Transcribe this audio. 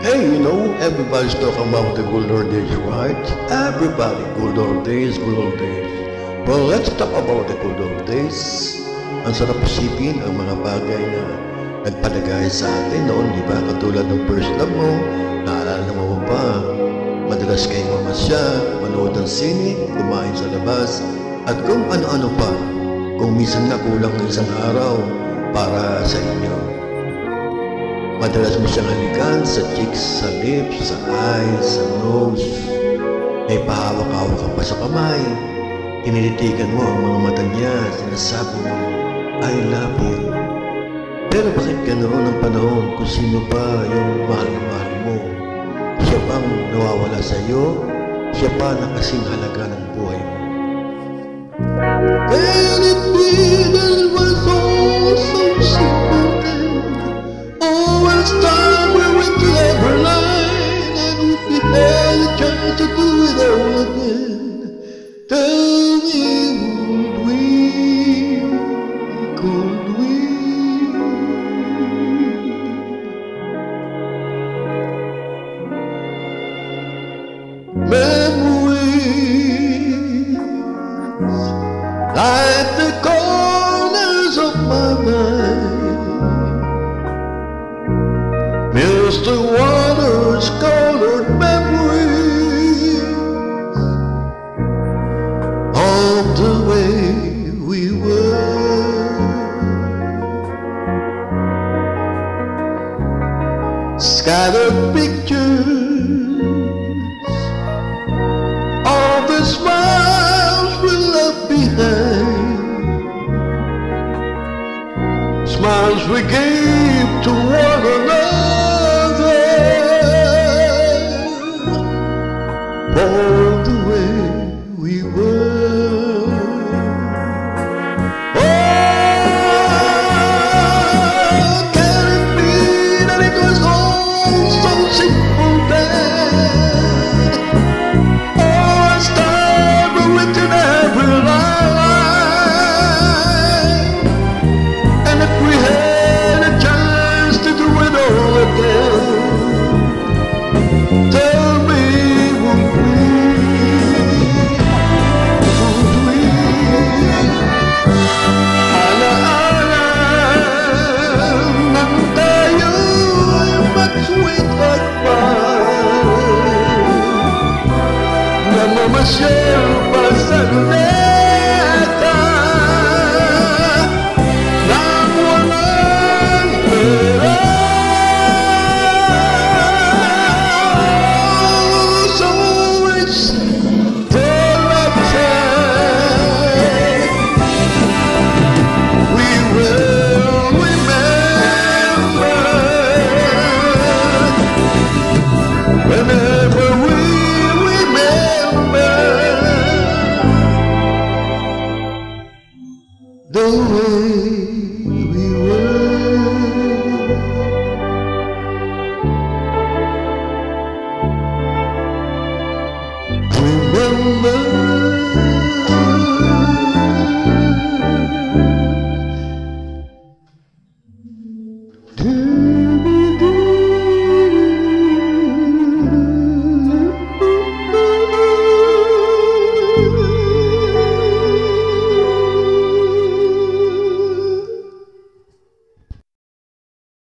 Hey, everybody's talking about the good old days, right? Everybody, good old days, good old days. Well, let's talk about the good old days. Ang sarap isipin ang mga bagay na nagpalagay sa atin noon, di ba? Katulad ng first love mo, naalala mo ba? Madalas kayong mamasya, manood ng sine, kumain sa labas, at kung ano-ano pa. Kung minsan na kulang ng isang araw para sa inyo. Madalas mo siyang halikan sa cheeks, sa lips, sa eyes, sa nose. May pahawak-hawak ka pa sa kamay. Tinilitigan mo ang mga mata niya, sinasabi mo, I love you. Pero bakit ganoon ang panahon kung sino ba yung mahal-mahal mo? Siya bang nawawala sa iyo? Siya ba na kasing halaga ng buhay mo? Can it be that it was all so simple then? Always time we went to every line, and if we had a chance to do it all again, tell me, would we, could we? Memories like the corners of my mind, Mr. Waters colored memories of the way we were. Scattered pictures of the smiles we left behind, smiles we gave to one another, all the way we were. Oh, can it be that it was all so simple then? Oh, it's time we went in every line, and if we had a chance to do it all again, tell me, would we? Ala-ala nang tayo'y mag-sweet at fine, namamasyal pa sa luneta nang walang pera. So it's still a time we will remember whenever we remember the way we were. Remember